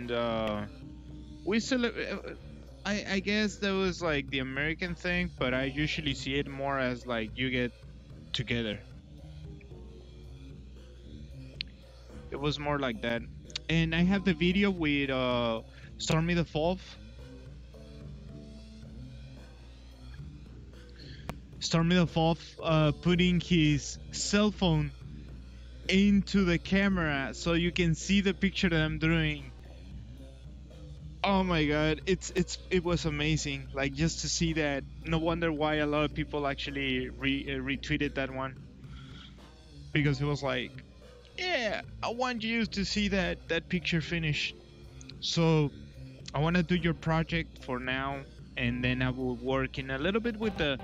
and we I guess that was like the American thing, but I usually see it more as like you get together. It was more like that. And I have the video with Stormy the Fourth. Stormy the Fourth putting his cell phone into the camera so you can see the picture that I'm doing. Oh my god, it was amazing. Like just to see that. No wonder why a lot of people actually retweeted that one, because it was like, yeah, I want you to see that picture finished. So I want to do your project for now, and then I will work in a little bit with the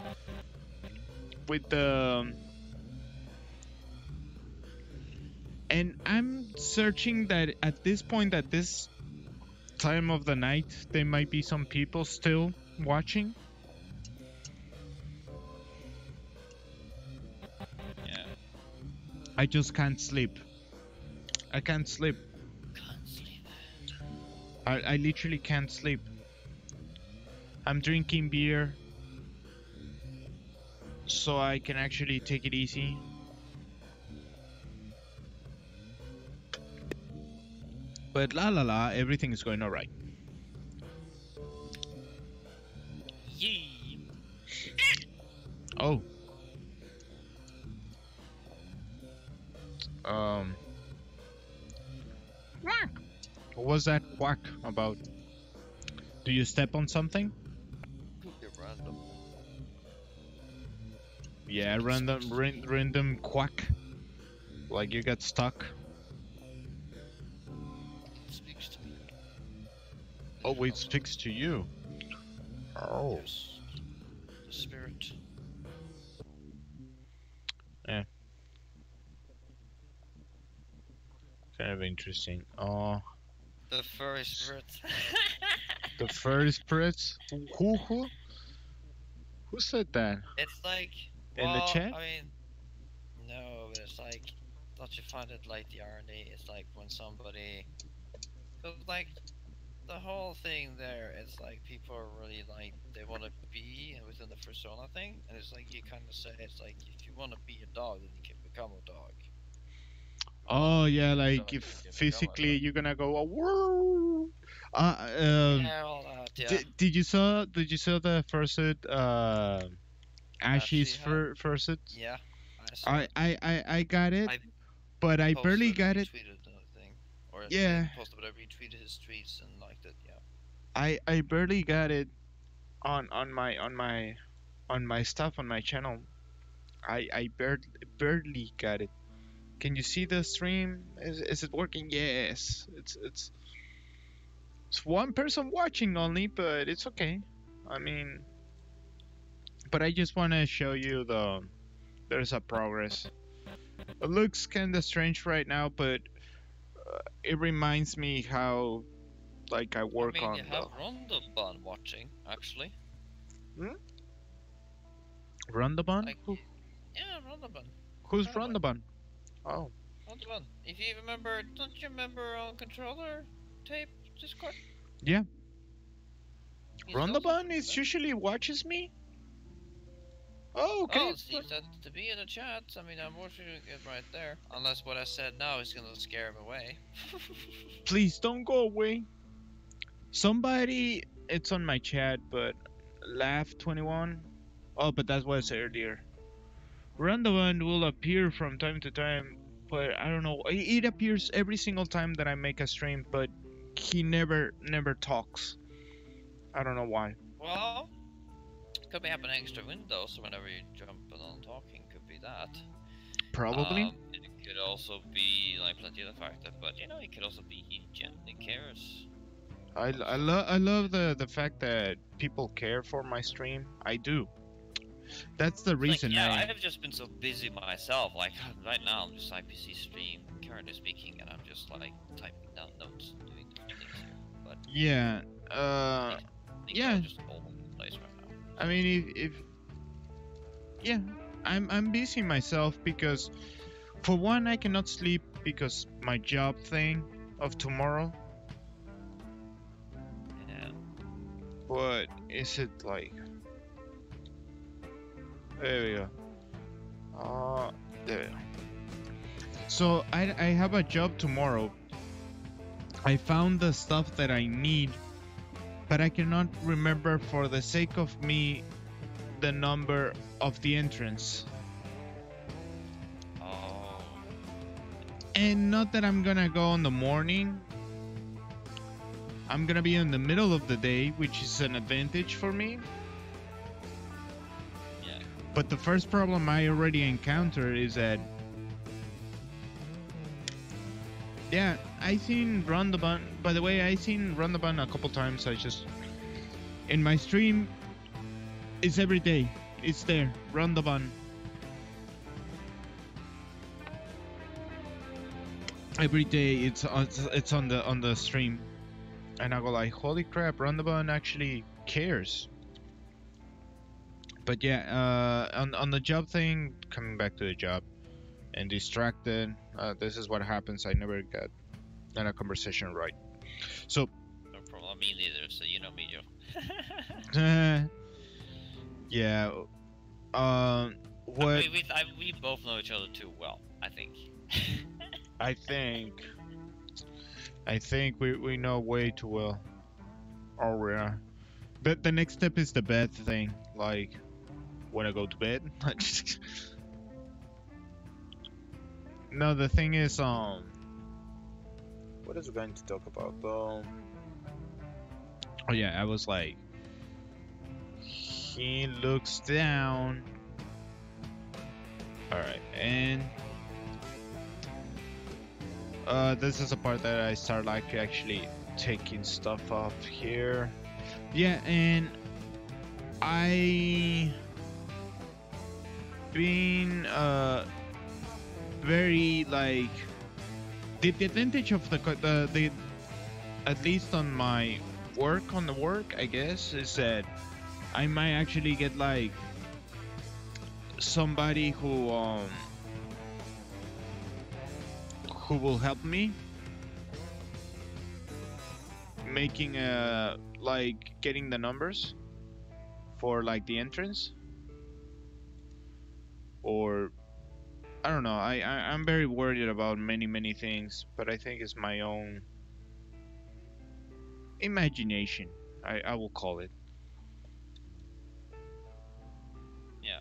and I'm searching that at this point, at this time of the night, there might be some people still watching. Yeah. I just can't sleep. I can't sleep. Can't sleep. I literally can't sleep. I'm drinking beer so I can actually take it easy. But everything is going alright. Yee. Oh. What was that quack about? Do you step on something? Could be random. Yeah, random quack. Like you got stuck. It speaks to me. Oh, it speaks to you. Oh. Yes. The spirit. Yeah. Kind of interesting. Oh. The furry spirit. The first spirits? Who said that? It's like, In the chat? I mean, no, but it's like, don't you find it like the irony? It's like when somebody, cause like the whole thing there, it's like people are really like they want to be within the persona thing, and it's like you kind of say it's like if you want to be a dog, then you can become a dog. Oh yeah, like So if you can become physically a dog. you're gonna go woo. Yeah, all that. Yeah. Did you saw the fursuit Ashy's Actually, fursuit? yeah, I saw it. I got it, I but I barely posted and got it. retweeted the thing, or I Yeah, didn't post it, but I retweeted his tweets and liked it. Yeah. I barely got it on my stuff on my channel. I barely got it. Can you see the stream? Is it working? Yes. It's one person watching only, but it's okay. I mean, but I just want to show you there's a progress. It looks kind of strange right now, but it reminds me how like I work I mean, on you have Rondobun watching, actually. Rondabun? Like, yeah, Rondobun. Who's Kind of like Rondabun? Oh, Rondobun. If you remember, don't you remember on controller tape Discord? yeah. He's also Rondabun from is there. usually watches me. Oh, okay. Oh, it seems that to be in the chat. I mean, I'm watching it right there. Unless what I said now is gonna scare him away. Please don't go away. Somebody, it's on my chat, but Laugh21. Oh, but that was earlier. Rondabun will appear from time to time, but I don't know. It appears every single time that I make a stream, but he never talks. I don't know why. Well, could be having extra windows, so whenever you jump on talking, could be that. Probably. It could also be like plenty of the factor, but you know, it could also be he genuinely cares. I love the fact that people care for my stream. I do. That's the reason. Like, yeah, I have just been so busy myself. Like right now, I'm just IPC stream, currently speaking, and I'm just like typing down notes, doing different things here. But yeah. things Yeah. are just all over the place right now. I mean, if yeah, I'm busy myself because, for one, I cannot sleep because my job thing of tomorrow. But is it like? There we go. There. So I have a job tomorrow. I found the stuff that I need, but I cannot remember for the sake of me the number of the entrance. Oh. And not that I'm gonna go in the morning. I'm gonna be in the middle of the day, which is an advantage for me. Yeah. But the first problem I already encountered is that, yeah, I seen Run the Bun. By the way, I seen Run the Bun a couple times. I just in my stream, it's every day. It's there. Run the Bun. Every day it's on the stream, and I go like, holy crap, Run the Bun actually cares. But yeah, on the job thing, coming back to the job and distracted. This is what happens. I never got a conversation right. So No problem. Me neither. So you know me, Joe. yeah. What We both know each other too well. I think. I think we know way too well. Or yeah. But the next step is the bed thing. Like, when I go to bed. No, the thing is, what is it going to talk about? Oh yeah, I was like, he looks down. All right, and this is a part that I start like actually taking stuff off here. Yeah, and I been very like the advantage of the at least on my work I guess is that I might actually get like somebody who will help me making like getting the numbers for like the entrance, or I don't know. I'm very worried about many things, but I think it's my own imagination. I will call it. Yeah.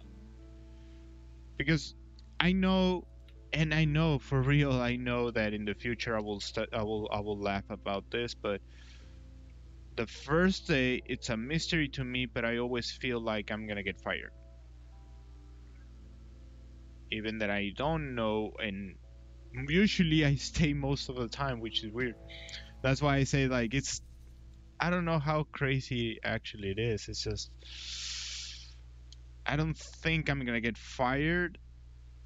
Because I know, and I know for real, I know that in the future I will laugh about this, but the first day it's a mystery to me, but I always feel like I'm gonna get fired, even that I don't know, and usually I stay most of the time, which is weird. That's why I say like it's. I don't know how crazy actually it is. It's just I don't think I'm gonna get fired,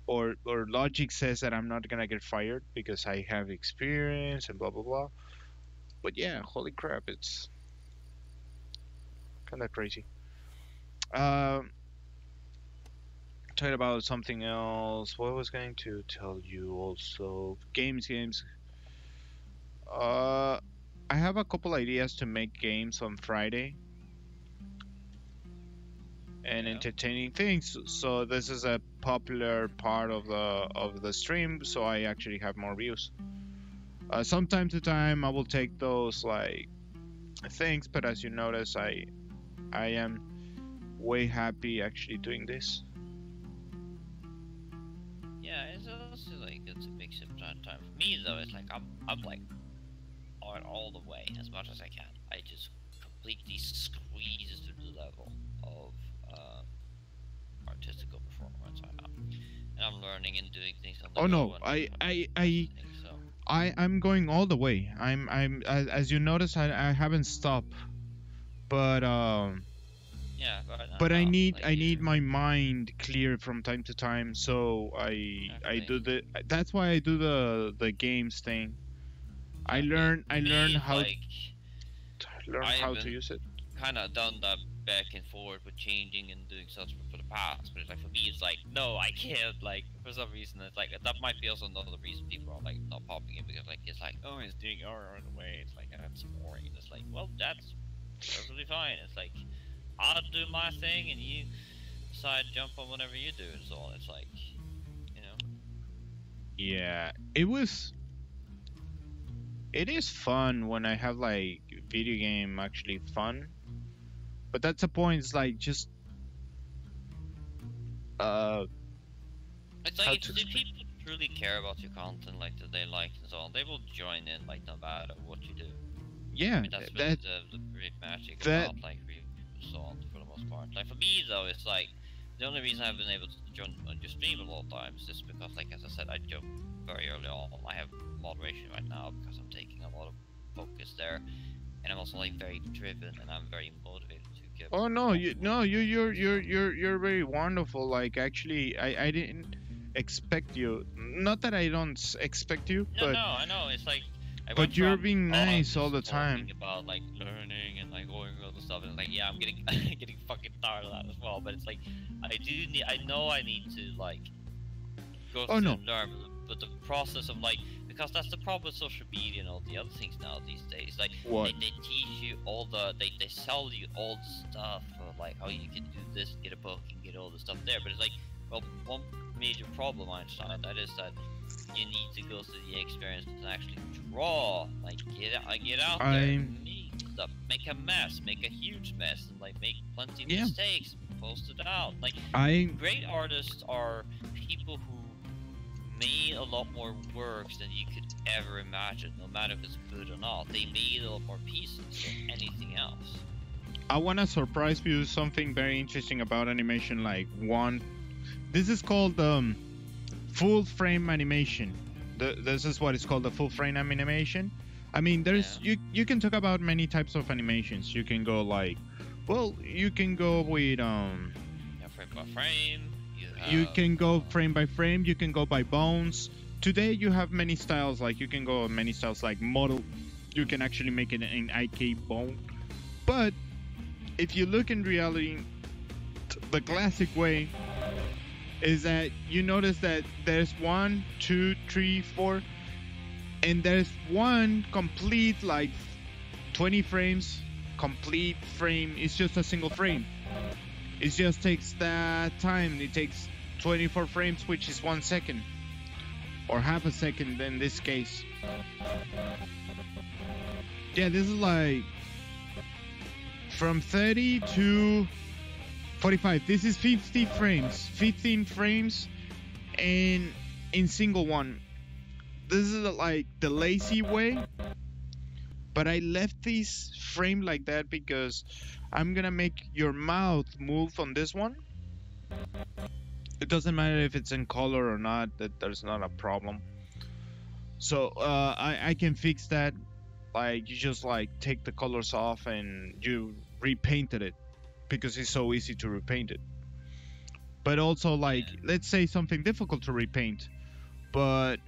or logic says that I'm not gonna get fired because I have experience and blah blah blah. But yeah, holy crap, it's kind of crazy. Um, talking about something else. What I was going to tell you also? Games. Uh, I have a couple ideas to make games on Friday and Yeah. entertaining things. So this is a popular part of the stream. So I actually have more views. Some time to time, I will take those like things, but as you notice, I am way happy actually doing this. Yeah, it's also like it's a mix of time. For me though, it's like I'm like on all the way as much as I can. I just completely squeeze to the level of artistical performance I am, and I'm learning and doing things on the Oh go. no, And so I'm going all the way. I'm as you notice, I haven't stopped, but yeah, but I need like I need my mind clear from time to time. So I exactly. do that's why I do the games thing. Yeah, yeah. I For me, learn it's how like learn I how have to been use it. kind of done that back and forth with changing and doing such for the past. But it's like for me, it's like no, I can't. Like for some reason, it's like that might be also another reason people are like not popping in because like it's like oh, it's doing our way. It's like that's boring. It's like well, that's perfectly fine. It's like I'll do my thing and you decide to jump on whatever you do. So it's like, you know. Yeah, it is fun when I have like video game actually fun. But that's the point, it's like just uh It's like how if to the explain. people truly care about your content, like that they like and so on, they will join in, like no matter what you do. I Yeah, mean, that's really that the great magic that about like reviews and so on for the most part. Like for me though, it's like the only reason I've been able to join your stream a lot of times is because, like as I said, I joke very early on. I have moderation right now because I'm taking a lot of focus there, and I'm also like very driven and I'm very motivated to get Oh no, you multiple no, you're videos you're done. you're you're very wonderful. Like actually, I didn't expect you. Not that I don't expect you, No, no, I know. It's like I went but you're from being I'm nice all just the talking time. about like learning and like going over the stuff, and like yeah, I'm getting getting fucking tired of that as well. But it's like I know I need to like go Oh through no, and learn, but the process of like because that's the problem with social media and all the other things now these days. Like what? they teach you all they sell you all the stuff of like how you can do this, get a book, and get all the stuff there. But it's like well, one major problem I understand that is that you need to go through the experience and actually draw, like get out there, I make stuff, make a mess, make a huge mess, and like make plenty of yeah, mistakes, post it out. Like I great artists are people who made a lot more works than you could ever imagine, no matter if it's good or not. They made a lot more pieces than anything else. I wanna surprise you with something very interesting about animation. Like one, this is called full frame animation. This is what is called the full frame animation. I mean, Yeah, there's you can talk about many types of animations. You can go like, well, you can go with yeah, frame by frame. You you have can go frame by frame. You can go by bones. Today you have many styles. Like you can go many styles like model. You can actually make it in IK bone. But if you look in reality, the classic way is that you notice that there's 1, 2, 3, 4, and there's one complete like 20 frames complete frame. It's just a single frame. It just takes that time. It takes 24 frames, which is 1 second or half a second in this case. Yeah, this is like from 30 to 45. This is 50 frames, 15 frames, and in single one. This is like the lazy way, but I left this frame like that because I'm gonna make your mouth move on this one. It doesn't matter if it's in color or not, that there's not a problem. So I can fix that. Like you just like take the colors off and you repainted it because it's so easy to repaint it. But also like yeah, let's say something difficult to repaint, but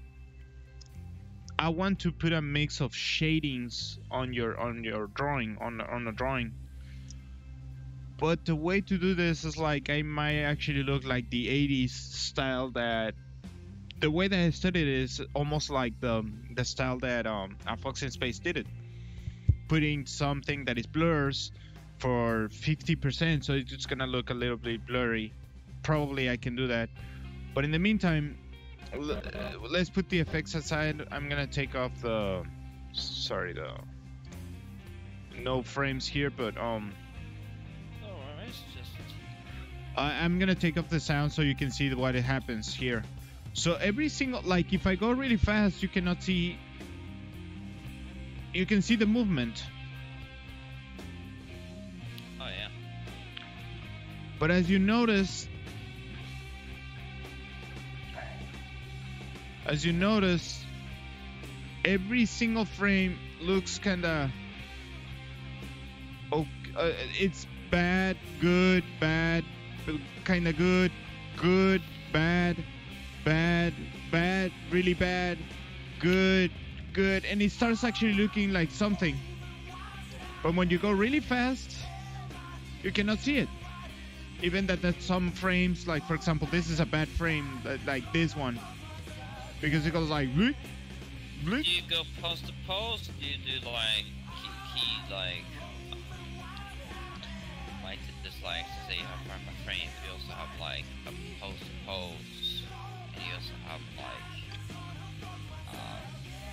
I want to put a mix of shadings on your drawing on a drawing. But the way to do this is like I might actually look like the 80s style. That the way that I studied it is almost like the style that A Fox in Space did it, putting something that is blurs for 50%, so it's gonna look a little bit blurry. Probably I can do that, but in the meantime, let's put the effects aside. I'm gonna take off the sorry, the no frames here, but no worries. Just I'm gonna take off the sound so you can see what it happens here. So every single, like if I go really fast, you cannot see, you can see the movement, oh yeah, but as you notice, every single frame looks kinda, oh, it's bad, good, bad, kinda good, good, bad, bad, bad, really bad, good, good, and it starts actually looking like something. But when you go really fast, you cannot see it. Even that some frames, like for example, this is a bad frame, like this one, because it goes like bloop, bloop. do you go post to post? Do you do like key like like to just like to say you have frame by frame, you also have like a pose to pose, and you also have like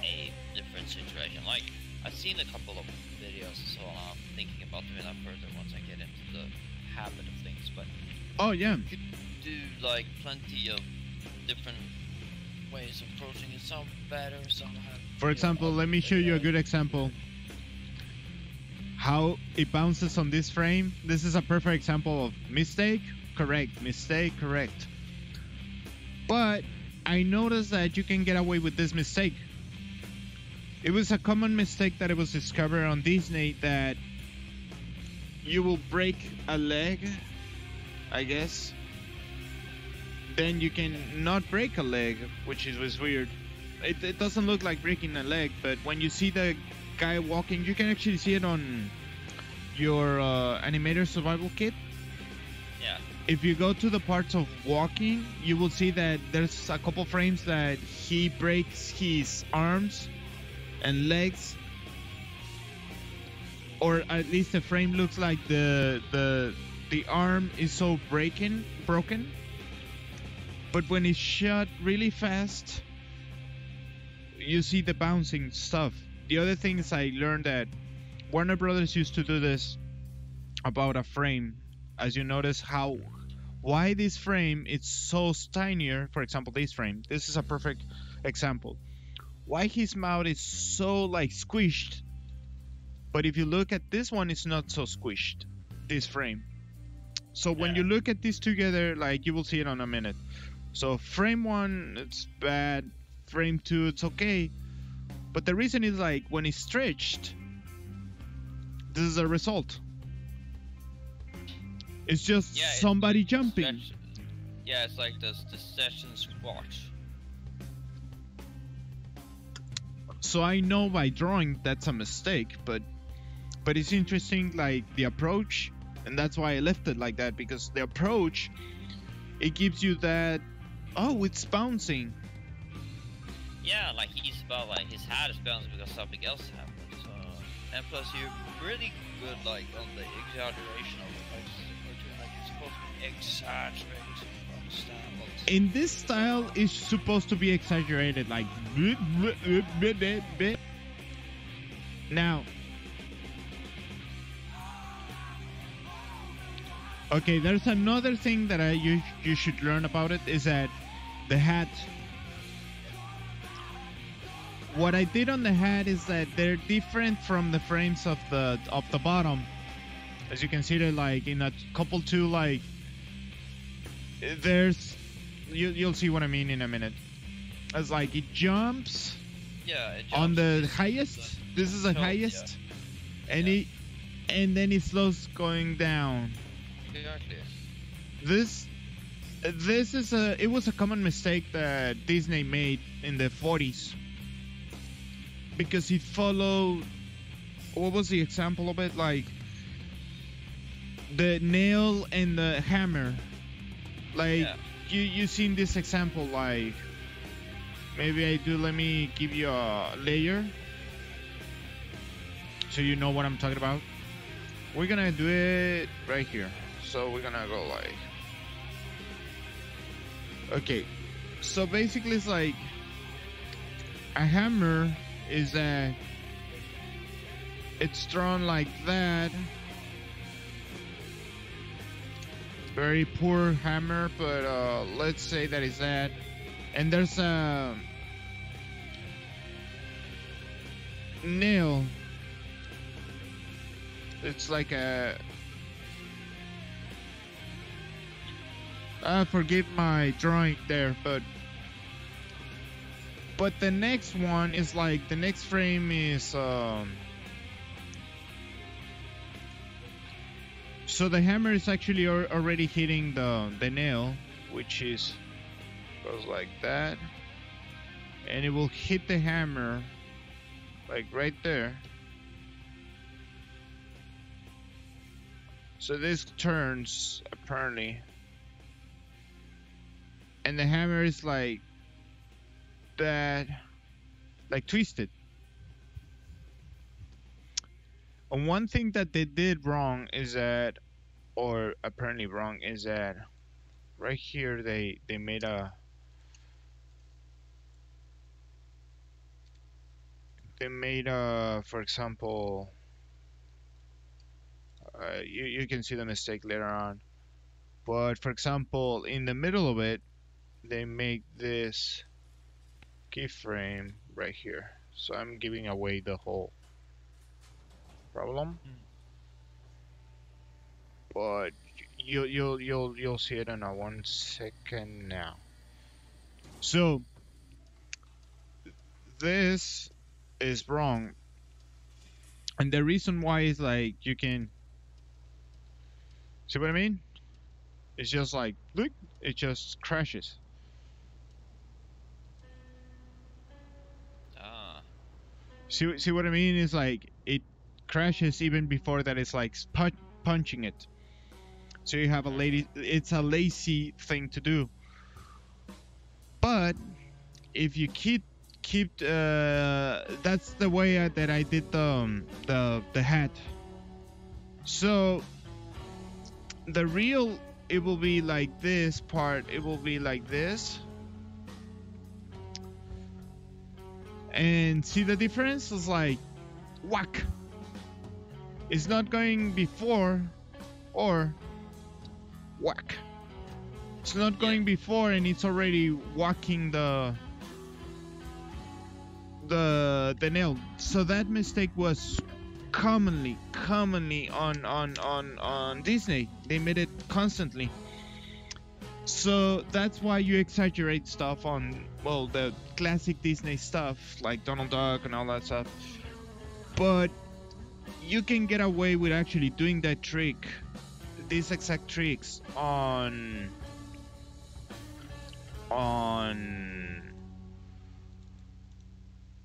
a different situation. Like I've seen a couple of videos, so I'm thinking about doing that further once I get into the habit of things. But Oh yeah. you could do like plenty of different ways of approaching it. Some better, some have. For example, let me show you a good example. How it bounces on this frame. This is a perfect example of mistake, correct, mistake, correct. But I noticed that you can get away with this mistake. It was a common mistake that it was discovered on Disney, that you will break a leg, I guess. Then you can not break a leg, which was weird. It doesn't look like breaking a leg, but when you see the guy walking, you can actually see it on your animator survival kit. Yeah. If you go to the parts of walking, you will see that there's a couple frames that he breaks his arms and legs, or at least the frame looks like the arm is so broken. But when it's shot really fast, you see the bouncing stuff. The other thing is, I learned that Warner Brothers used to do this about a frame. As you notice why this frame is so tinier. For example, this frame. This is a perfect example. Why his mouth is so like squished. But if you look at this one, it's not so squished. This frame. So when you look at these together, like, you will see it on a minute. So frame 1, it's bad. Frame 2, it's okay. But the reason is, like, when it's stretched, this is a result. It's just somebody jumping. Yeah, it's like the session squash. So I know by drawing that's a mistake, but it's interesting, like, the approach, and that's why I left it like that, because the approach, it gives you that, oh, it's bouncing. Yeah, like his hat is bouncing because something else happened. So, and plus you're really good like on the exaggeration of it. Like you're supposed to be exaggerating from style. In this style, it's supposed to be exaggerated, like now. Okay, there's another thing that you should learn about it, is that the hat. What I did on the hat is that they're different from the frames of the bottom. As you can see, they're like in a couple two, like there's you'll see what I mean in a minute. It's like it jumps. Yeah, it jumps on the highest. This is the highest, and and then it slows going down. Exactly. This is it was a common mistake that Disney made in the 40s. Because it followed, what was the example of it? Like the nail and the hammer. Like you seen this example, like maybe let me give you a layer so you know what I'm talking about. We're gonna do it right here. So we're gonna go like, okay, so basically it's like a hammer is that it's drawn like that. Very poor hammer, but let's say that is that. And there's a nail. It's like a, forgive my drawing there, but the next one is like, the next frame is so the hammer is actually already hitting the nail, which is goes like that, and it will hit the hammer like right there. So this turns apparently, and the hammer is like that, like twisted. And one thing that they did wrong is that or apparently wrong, is that right here they made a for example, you can see the mistake later on, but for example in the middle of it they make this keyframe right here, so I'm giving away the whole problem. Mm. But you'll see it in a 1 second now. So this is wrong, and the reason why is like you can see what I mean. It's just like look, it just crashes. Ah. See what I mean? Is like it crashes even before that. It's like punching it. So you have a Okay. lady. It's a lazy thing to do. But if you keep that's the way that I did the hat. So the real, it will be like this part. It will be like this. And see the difference? It's like whack. It's not going before or whack. It's not Yeah. going before and it's already whacking the nail. So that mistake was commonly on Disney. They made it constantly. So that's why you exaggerate stuff on, well, the classic Disney stuff like Donald Duck and all that stuff. But you can get away with actually doing that trick, these exact tricks on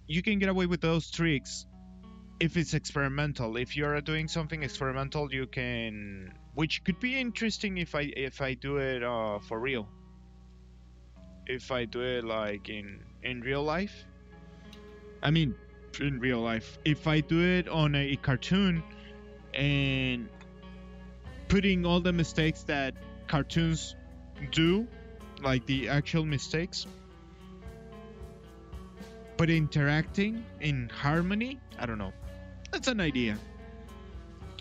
you can get away with those tricks if it's experimental. If you're doing something experimental, you can, which could be interesting if I do it for real. If I do it like in real life, I mean in real life. If I do it on a cartoon and putting all the mistakes that cartoons do, like the actual mistakes, but interacting in harmony, I don't know. That's an idea.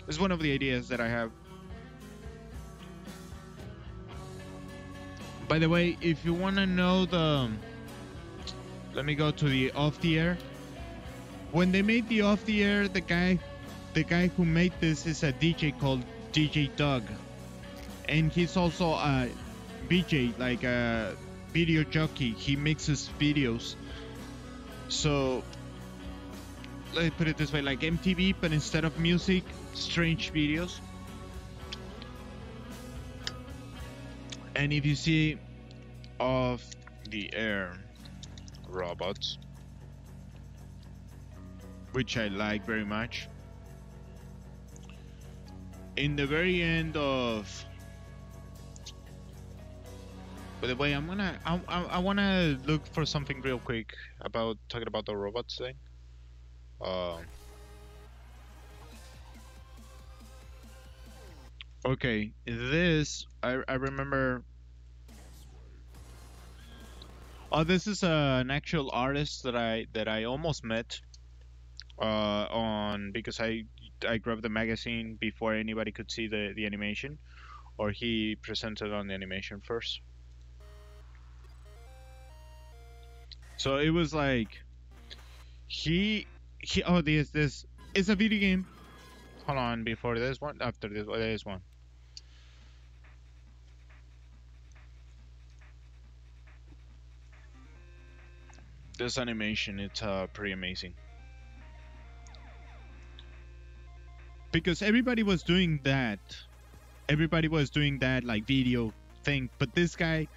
It's one of the ideas that I have. By the way, if you want to know let me go to the off the air. When they made the off the air, the guy who made this is a DJ called DJ Doug, and he's also a VJ, like a video jockey. He mixes videos. So let me put it this way, like MTV, but instead of music, strange videos. And if you see off the air robots, which I like very much, in the very end of, by the way, I wanna look for something real quick about talking about the robots thing. Okay, this I remember. Oh, this is an actual artist that I almost met on, because I grabbed the magazine before anybody could see the animation, or he presented on the animation first. So it was like he oh this is a video game. Hold on, before this one, after this one. This animation, it's pretty amazing. Because everybody was doing that. Everybody was doing that like video thing, but this guy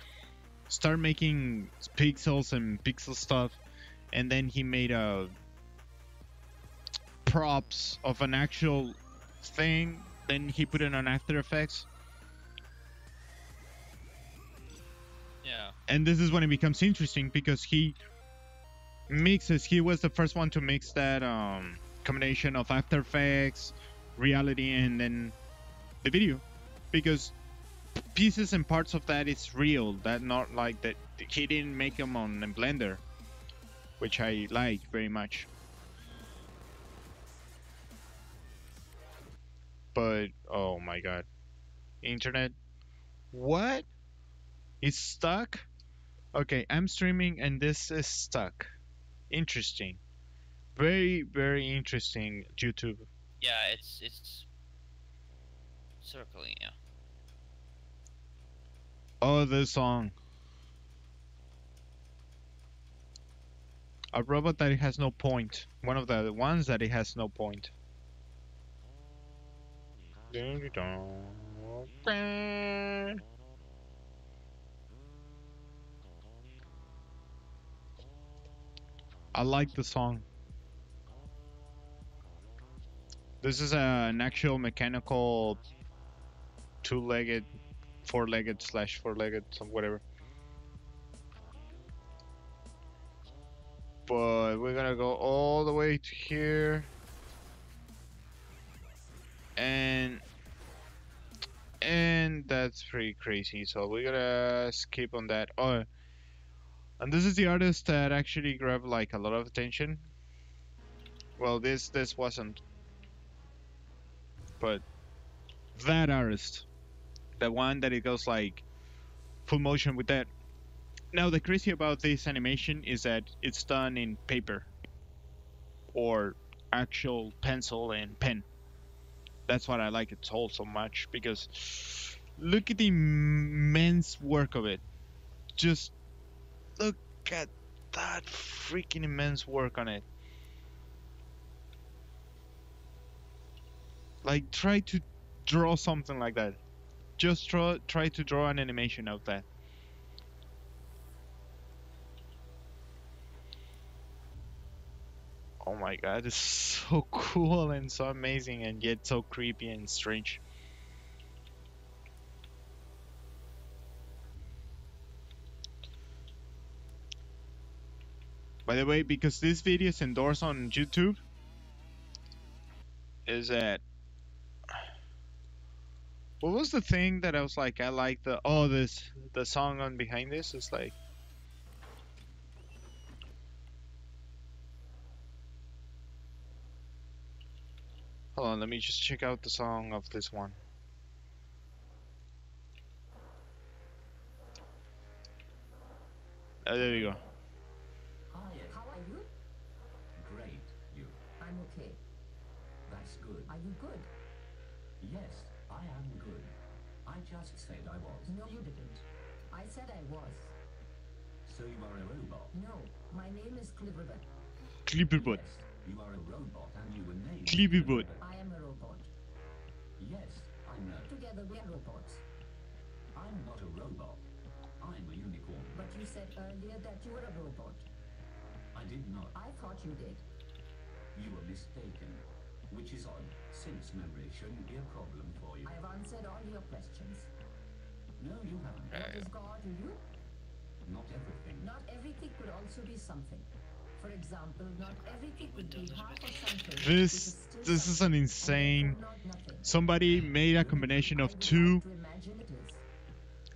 started making pixels and pixel stuff, and then he made props of an actual thing. Then he put it on After Effects. Yeah. And this is when it becomes interesting because he was the first one to mix that combination of After Effects, reality, and then the video because pieces and parts of that is real. That not like that he didn't make them on a Blender, which I like very much. But oh my god, internet, what? It's stuck? Okay, I'm streaming and this is stuck. Interesting. Very, very interesting, YouTube. Yeah, it's circling. Yeah. Oh, this song. A robot that it has no point. One of the ones that it has no point. I like the song. This is an actual mechanical two-legged, four-legged slash four-legged, some whatever. But we're gonna go all the way to here, and that's pretty crazy. So we're gonna skip on that. Oh, and this is the artist that actually grabbed like a lot of attention. Well, this wasn't, but that artist, the one that it goes like full motion with that. Now the crazy about this animation is that it's done in paper or actual pencil and pen. That's what I like it all so much, because look at the immense work of it. Just look at that freaking immense work on it. Like, try to draw something like that. Just try to draw an animation of that. Oh my god, it's so cool and so amazing, and yet so creepy and strange. By the way, because this video is endorsed on YouTube, is that what was the thing that I was like, I like the song on behind this is like, hold on, let me just check out the song of this one. There you go. Hi, how are you? Great, you. I'm okay. That's good. Are you good? Yes, I am good. I just said I was. No, you didn't. I said I was. So you are a robot? No, my name is Clipperbot. Clipperbot. Yes, you are a robot and you were named Clipperbot. I am a robot. Yes, I know. Together we are robots. I'm not a robot. I'm a unicorn. But you said earlier that you were a robot. I did not. I thought you did. You were mistaken, which is odd, since memory shouldn't be a problem for you. I've answered all your questions. No, you haven't. What is God to you? Not everything. Not everything could also be something. For example, not everything would be half of something. This is an insane. Somebody made a combination of two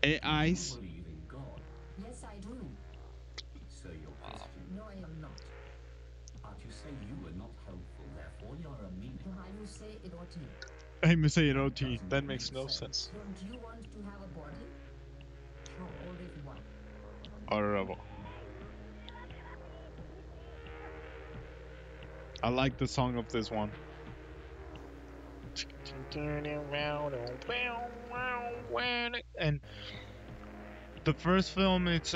AIs. You believe in God? Yes, I do. So you're Christian? No, I am not. But you say you were not helpful, therefore you're a mean. How you say it OT? I'm saying OT. That makes no sense. Don't you want to have a body? Sure, already one. Horrible. I like the song of this one. And the first film, it's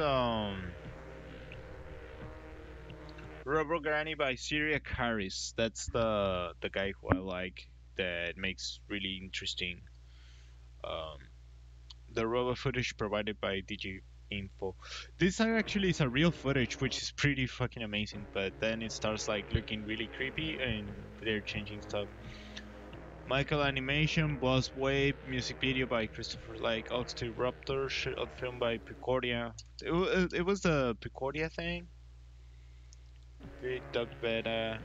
Robo Granny by Syriac Harris. That's the guy who I like, that makes really interesting the Robo footage provided by DG Info. This actually is a real footage, which is pretty fucking amazing, but then it starts like looking really creepy and they're changing stuff. Michael Animation, Boss Wave, music video by Christopher Lake, Oxty Raptor, short film by Picordia. It was the Picordia thing. Big Dog Beta.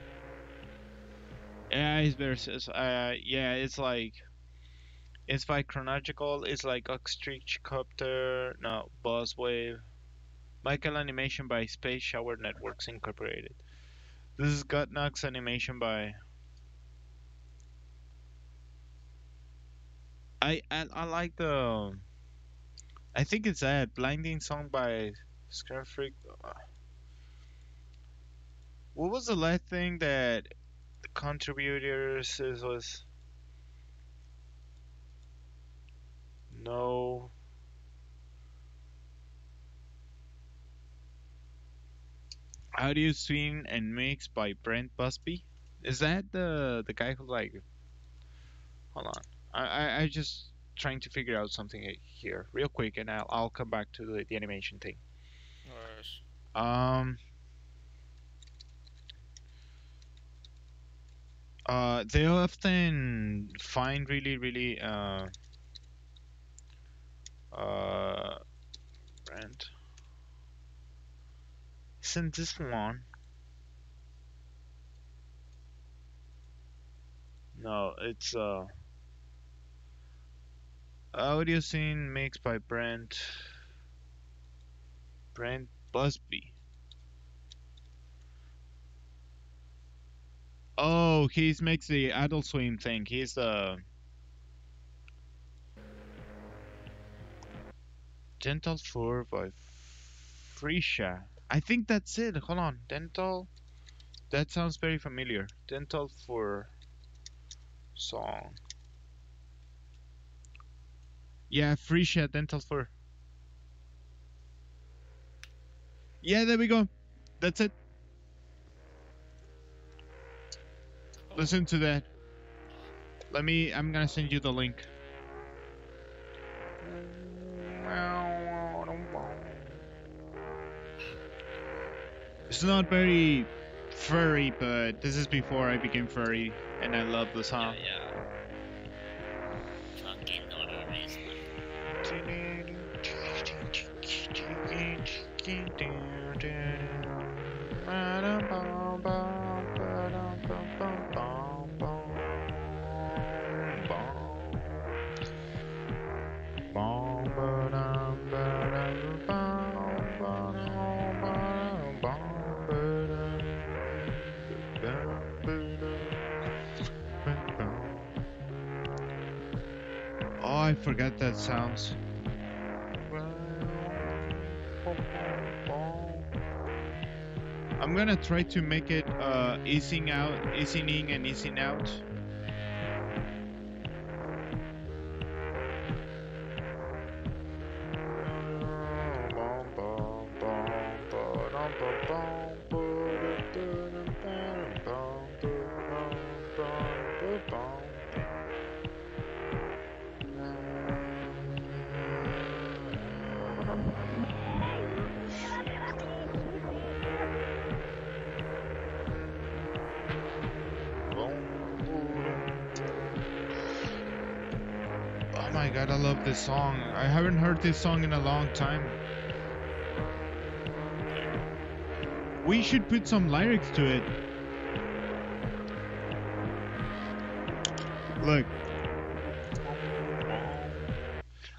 Yeah, it's versus. Yeah, it's like It's by chronological. It's like ostrich copter. No, buzzwave. Michael animation by Space Shower Networks Incorporated. This is Gutnox animation by. I like the. I think it's that blinding song by Scarfreak. What was the last thing that the contributors was? No. Audio Swing and Mix by Brent Busby. Is that the guy who like? Hold on. I just trying to figure out something here real quick, and I'll come back to the animation thing. Yes. Um. They often find really uh Brent. Isn't this one? No, it's audio scene mixed by Brent Busby. Oh, he's makes the Adult Swim thing. He's the Dental Fur by Frisha. I think that's it. Hold on. Dental. That sounds very familiar. Dental Fur song. Yeah, Frisha Dental Fur. Yeah, there we go. That's it. Oh. Listen to that. I'm gonna send you the link. It's not very furry, but this is before I became furry, and I love the song. Yeah. Fucking noise. Oh, I forgot that sounds. I'm gonna try to make it easing out, easing in and easing out. Oh my god, I love this song. I haven't heard this song in a long time. We should put some lyrics to it. Look.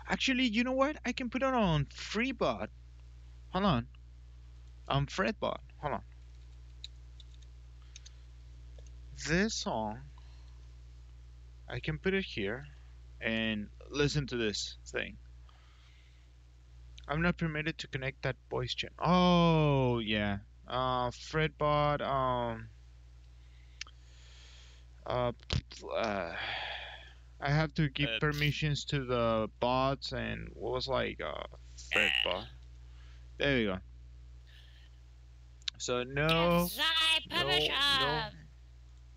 Actually, you know what? I can put it on Freebot. Hold on. Fretbot. Hold on. This song, I can put it here and listen to this thing. I'm not permitted to connect that voice channel. Oh yeah. Fretbot. Uh, uh, I have to give permissions to the bots and what was like Fretbot. There we go. So no,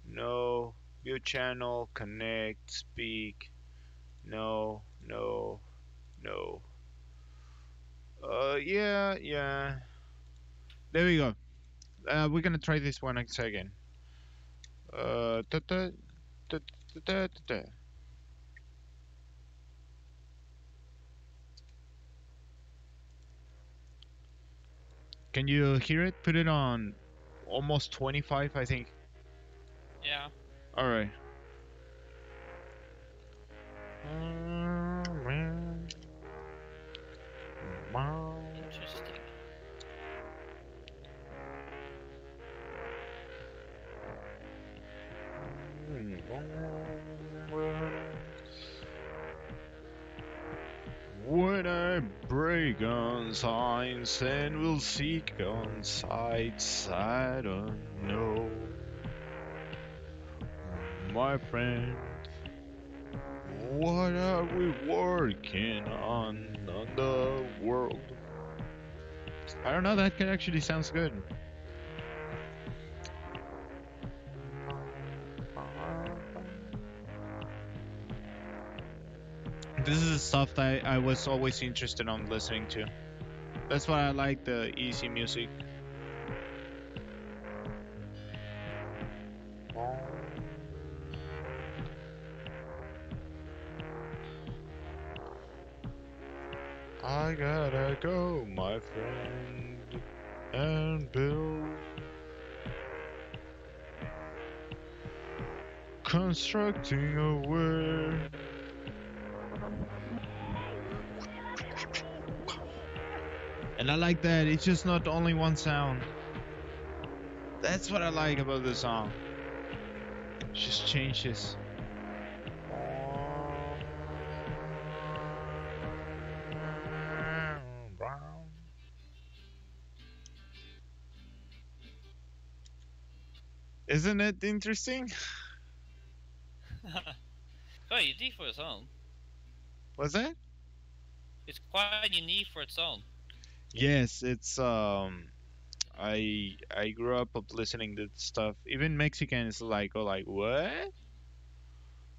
no, view channel, connect, speak, no. Yeah. There we go. We're gonna try this one again. Uh, ta ta ta ta ta ta. Can you hear it? Put it on almost 25, I think. Yeah. All right. When I break on signs and will seek on sights, I don't know, my friend. What are we working on the world? I don't know. That actually sounds good. This is the stuff that I was always interested on listening to. That's why I like the easy music. I gotta go, my friend, and build, constructing a world. And I like that it's just not only one sound. That's what I like about the song. It just changes. Isn't it interesting? Quite unique for its own. What's that? It's quite unique for its own. Yes, it's I grew up listening to stuff. Even Mexicans like go like what?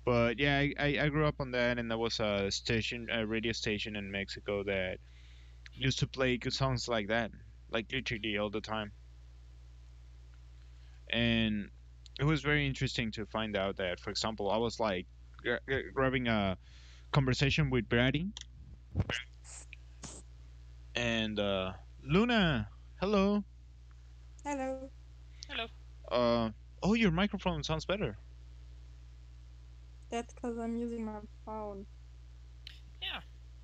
But yeah, I grew up on that, and there was a station, a radio station in Mexico that used to play good songs like that, like literally all the time. And it was very interesting to find out that, for example, I was like grabbing a conversation with Brady and Luna. Hello. Hello. Hello. Uh, oh, your microphone sounds better. That's because I'm using my phone. Yeah.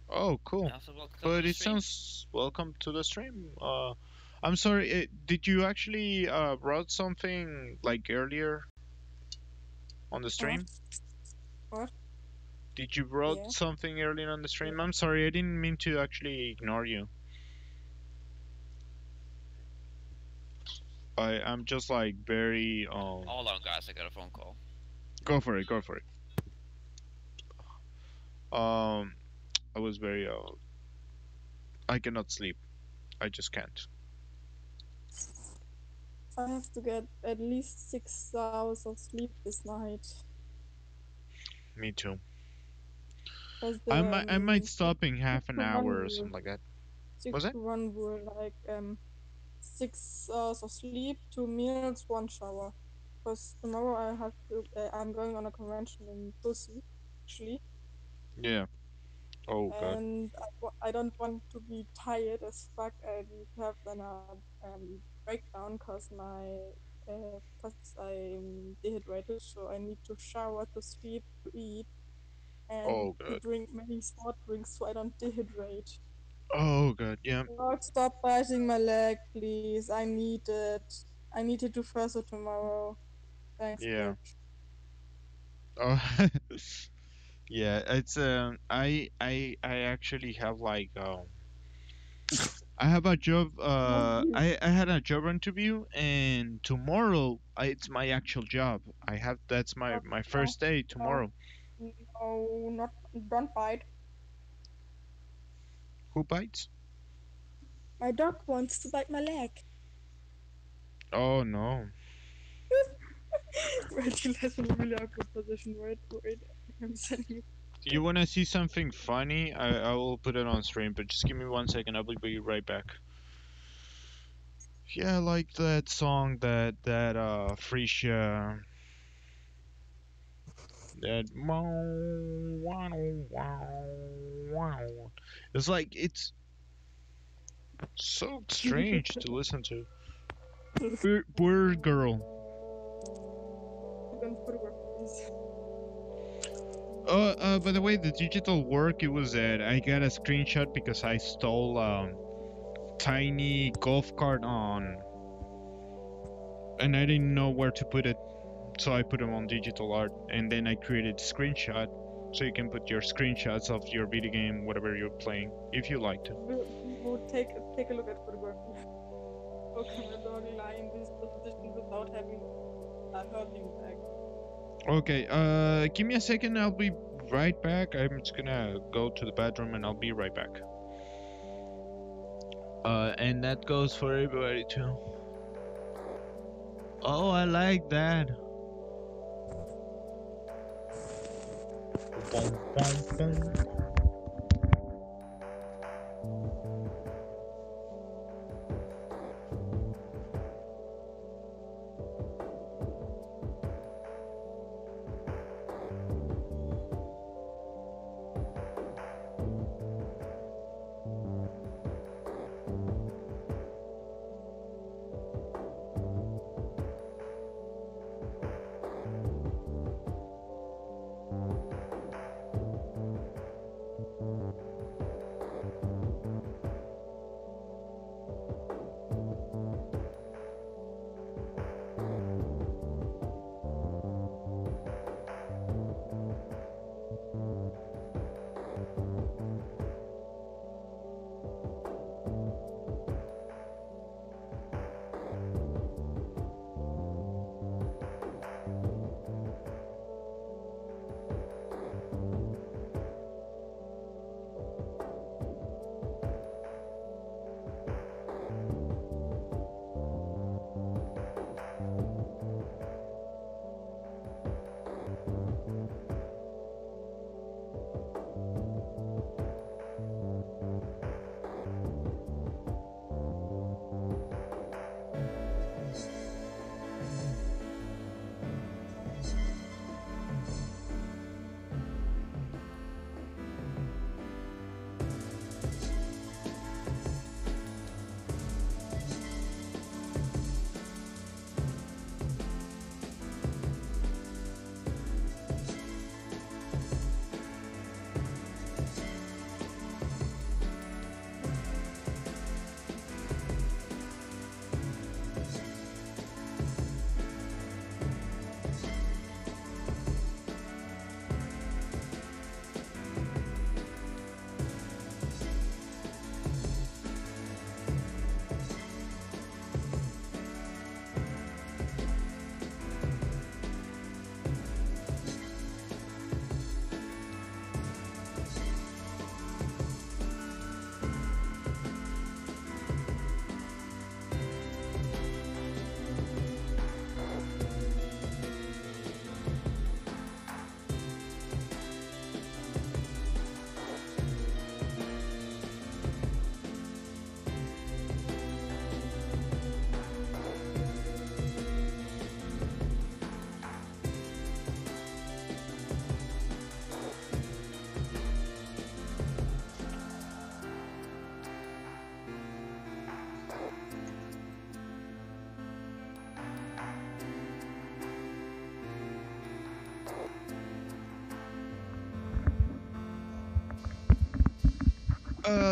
Oh, cool. Also, welcome to But the it stream. sounds welcome to the stream. I'm sorry. Did you actually wrote something like earlier on the stream? What? Did you wrote Yeah. something earlier on the stream? I'm sorry. I didn't mean to actually ignore you. I'm just like very Hold on, guys. I got a phone call. Go for it. Go for it. I was very I cannot sleep. I just can't. I have to get at least 6 hours of sleep this night. Me too. Because I might the stop in half 6 an to 1 hour or rule. something like that. 6 Was it? to 1 rule, like 6 hours of sleep, 2 meals, 1 shower. Because tomorrow I'm going on a convention in Pussy, actually. Yeah. Oh god. And I don't want to be tired as fuck and have then a breakdown because I'm dehydrated, so I need to shower, to sleep, to eat, and Oh to god. drink many sport drinks so I don't dehydrate. Oh god. Yeah. Lord, stop biting my leg, please. I need it. I need to do further tomorrow. Thanks, Yeah. bitch. Oh. Yeah. It's I actually have like I have a job. I had a job interview, and tomorrow it's my actual job. I have that's No, my no, first day no, tomorrow. no, not, don't bite. Who bites? My dog wants to bite my leg. Oh no. Wait, you left in a really awkward position. Wait. I'm sending you. You wanna see something funny? I will put it on stream, but just give me 1 second. I will be right back. Yeah, I like that song that Freesia that it's like it's so strange to listen to. Bird girl. You can photograph this. By the way, the digital work it was that I got a screenshot because I stole tiny golf cart on, and I didn't know where to put it, So I put them on digital art, and then I created screenshot, so you can put your screenshots of your video game, whatever you're playing, if you like to. We will take a look at photography. How can my dog lie in this position without having hurting back? Okay, give me a second, I'll be right back. I'm just gonna go to the bathroom and I'll be right back. And that goes for everybody too. Oh, I like that. Boom, boom, boom.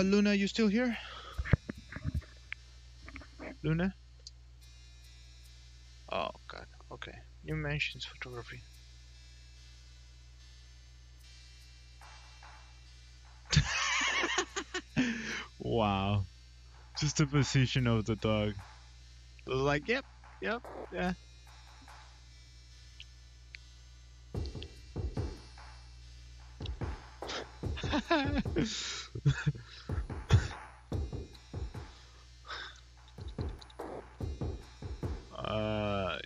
Luna, you still here? Luna? Oh god, okay. New mentions photography. Wow. Just the position of the dog. Like, yep, yeah.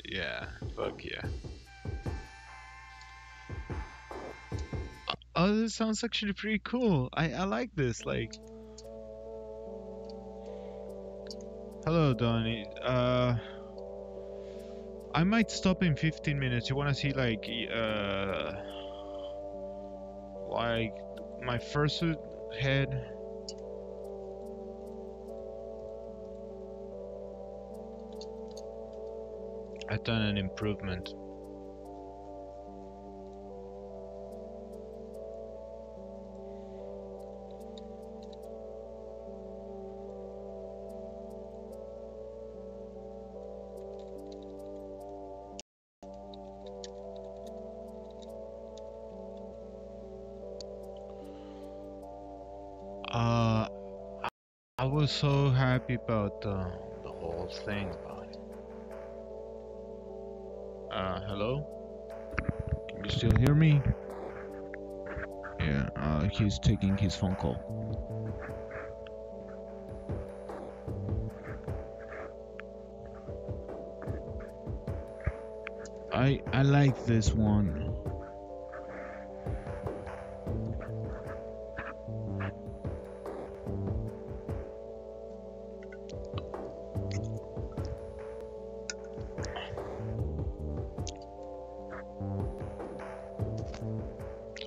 Yeah, fuck yeah. Oh, this sounds actually pretty cool. I like this. Like, hello, Donnie. I might stop in 15 minutes. You wanna see like my fursuit head? I've done an improvement. was so happy about the whole thing about it. Hello? Can you still hear me? Yeah, he's taking his phone call. I like this one.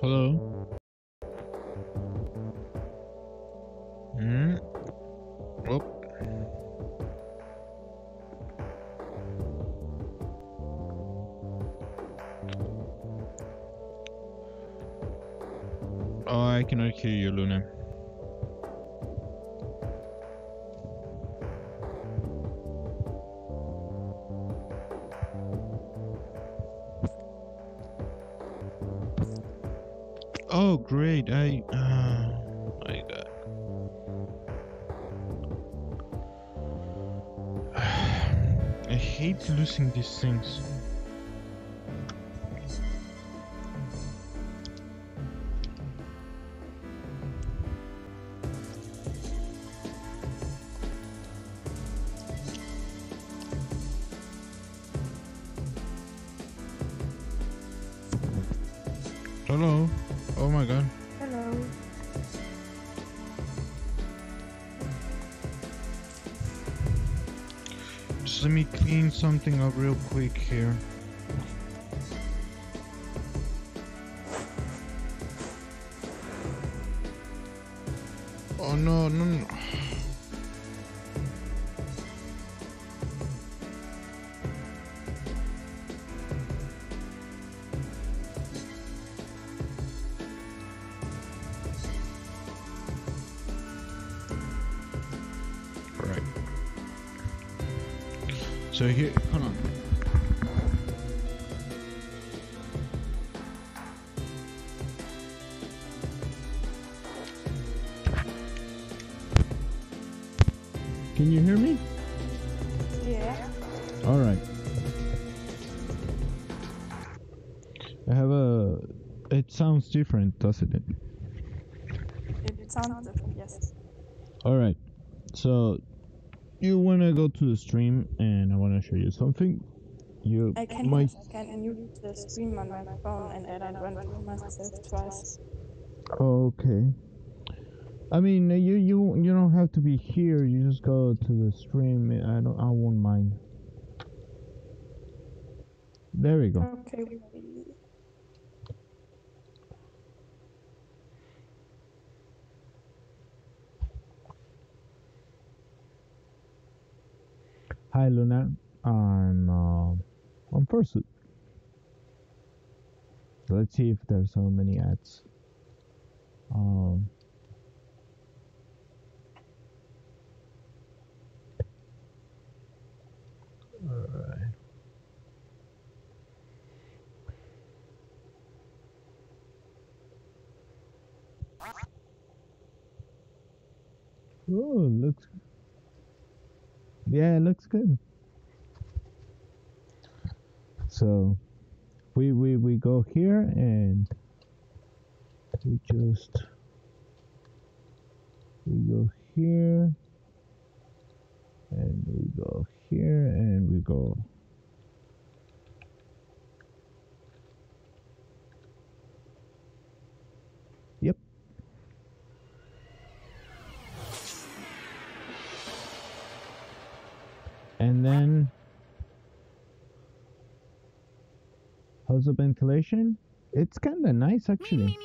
Hello? Oh. Oh, I cannot hear you, Luna. Oh, great. My God. I hate losing these things. Hello. Oh my God. Hello. Just let me clean something up real quick here. Oh no, no, no. Right. So here, hold on. Can you hear me? Yeah. All right. I have a. It sounds different, doesn't it? It sounds different, yes. All right. So you wanna go to the stream, and I wanna show you something. You I can might. mute the stream on my phone and add on run to myself twice. Okay. I mean, you don't have to be here. You just go to the stream. I won't mind. There we go. Okay. Hi, Luna. I'm on Fursuit. Let's see if there's so many ads. Alright. Oh, looks. Yeah, it looks good. So, we go here and we go here and we go here and we go. Yep. And then, how's the ventilation? It's kind of nice actually.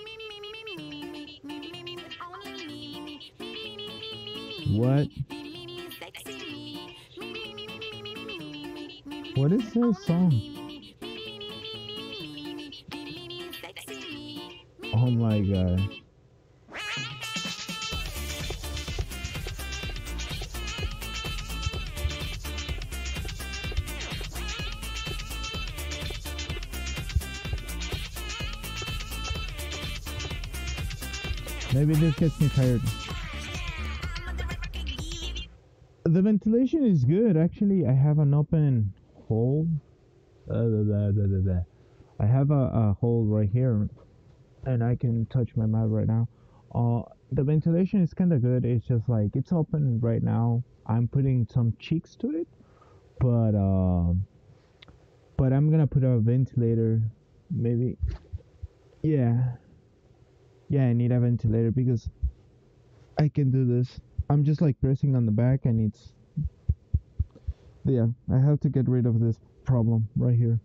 What? What is this song? Oh my God. Maybe this gets me tired. The ventilation is good. Actually, I have an open hole. I have a hole right here, and I can touch my mouth right now. The ventilation is kind of good. It's just like it's open right now. I'm putting some cheeks to it, but I'm gonna put a ventilator. Maybe, yeah, yeah. I need a ventilator because I can do this. I'm just like pressing on the back, and it's yeah. I have to get rid of this problem right here.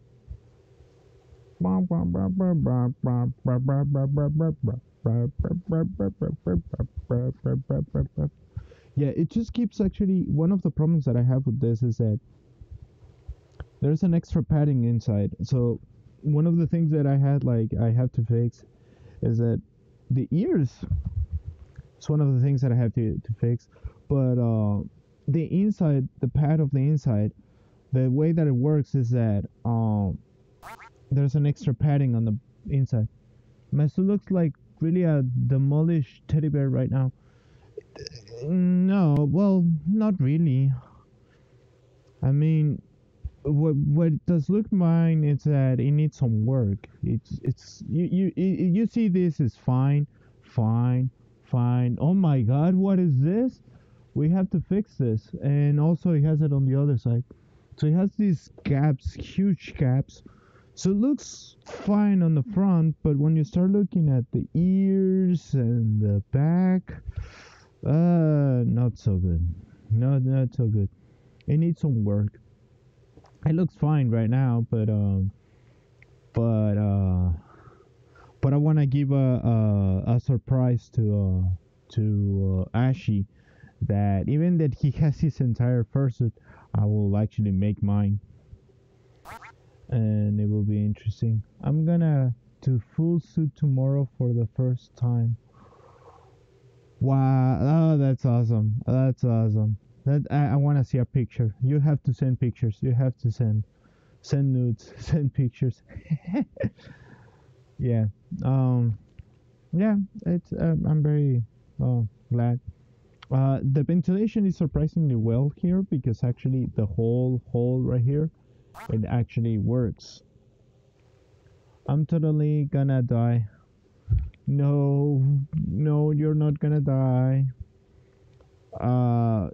Yeah, it just keeps actually. One of the problems that I have with this is that there's an extra padding inside. So one of the things that I had like I have to fix is that the ears. It's one of the things that I have to fix. But the inside, the pad of the inside, the way that it works is that there's an extra padding on the inside. Master looks like really a demolished teddy bear right now. No, well, not really. I mean, what it does look mine is that it needs some work. It's you see this is fine, fine, fine. Oh my God, what is this? We have to fix this, and also it has it on the other side. So it has these gaps, huge gaps. So it looks fine on the front, but when you start looking at the ears and the back, not so good. Not so good. It needs some work. It looks fine right now, but I want to give a surprise to Ashy that even that he has his entire fursuit, I will actually make mine, and it will be interesting. I'm gonna do full suit tomorrow for the first time. Wow! Oh, that's awesome! That's awesome! That I want to see a picture. You have to send pictures. You have to send nudes, send pictures. Yeah. Yeah. It's I'm very glad. The ventilation is surprisingly well here because actually the whole hole right here, it actually works. I'm totally gonna die. No, no, you're not gonna die.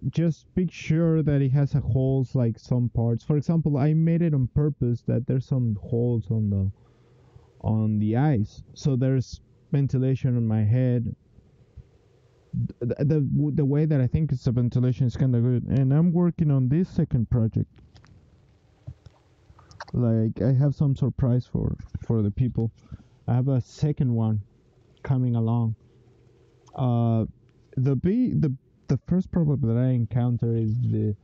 Just make sure that it has a holes like some parts. For example, I made it on purpose that there's some holes on the eyes, so there's ventilation on my head. The way that I think it's the ventilation is kind of good, and I'm working on this second project. Like I have some surprise for the people. I have a second one coming along. The first problem that I encounter is the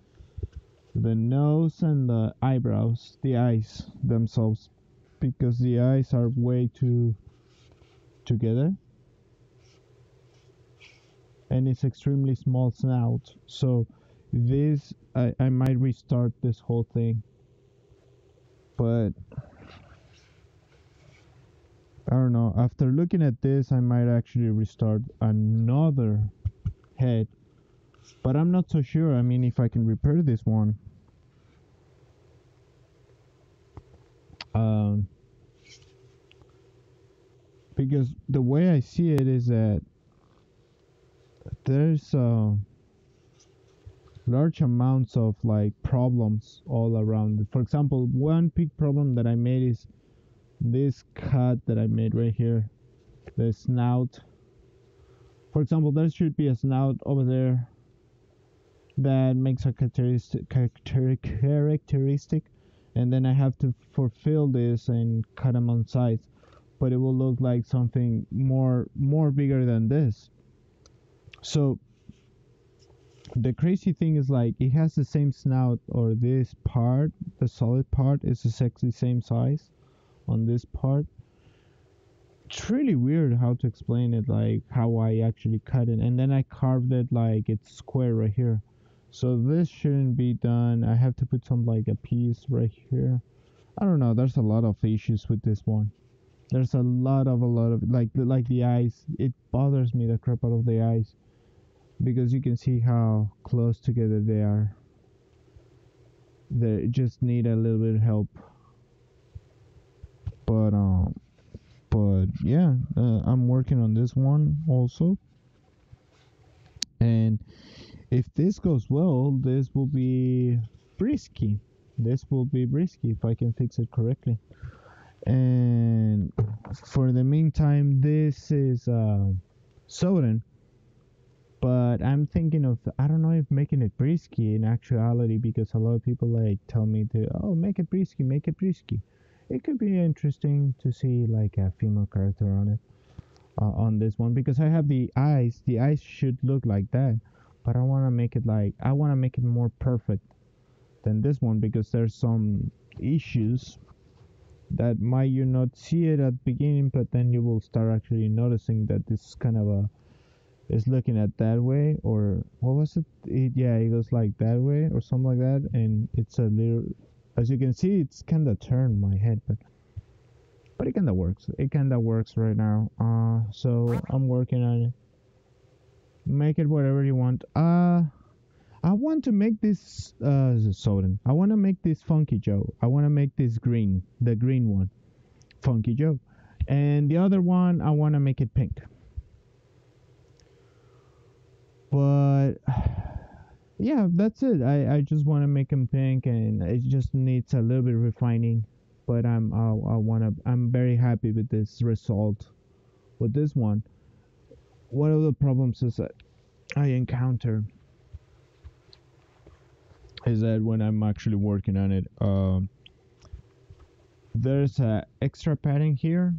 nose and the eyebrows, the eyes themselves, because the eyes are way too together, and it's extremely small snout. So this I might restart this whole thing, but I don't know. After looking at this, I might actually restart another head, but I'm not so sure. I mean, if I can repair this one. Because the way I see it is that there's large amounts of like problems all around it. For example, one big problem that I made is this cut that I made right here, the snout. For example, there should be a snout over there that makes a characteristic, and then I have to fulfill this and cut them on sides, but it will look like something more bigger than this. So the crazy thing is like it has the same snout, or this part, the solid part, is exactly the same size on this part. It's really weird how to explain it, like how I actually cut it, and then I carved it like it's square right here. So this shouldn't be done. I have to put some like a piece right here. I don't know. There's a lot of issues with this one. There's a lot of like the eyes. It bothers me the crap out of the eyes. because you can see how close together they are. They just need a little bit of help. But yeah, I'm working on this one also. And if this goes well, this will be brisky. This will be brisky if I can fix it correctly. And for the meantime, this is Soden. But I'm thinking of, I don't know if making it brisky in actuality, because a lot of people like tell me to, oh, make it brisky, make it brisky. It could be interesting to see like a female character on it, on this one, because I have the eyes. The eyes should look like that, but I want to make it like, I want to make it more perfect than this one, because there's some issues that might you not see it at the beginning, but then you will start actually noticing that this is kind of a, is looking at that way, or what was yeah, it goes like that way or something like that, and it's a little, as you can see, it's kind of turned my head, but it kind of works. It kind of works right now. So I'm working on it. Make it whatever you want. I want to make this Soden. I want to make this Funky Joe. I want to make this green, the green one, Funky Joe, and the other one I want to make it pink. But yeah, that's it. I just want to make them pink, and it just needs a little bit of refining. But I'm very happy with this result. With this one, one of the problems is that I encounter is that when I'm actually working on it, there's a extra padding here.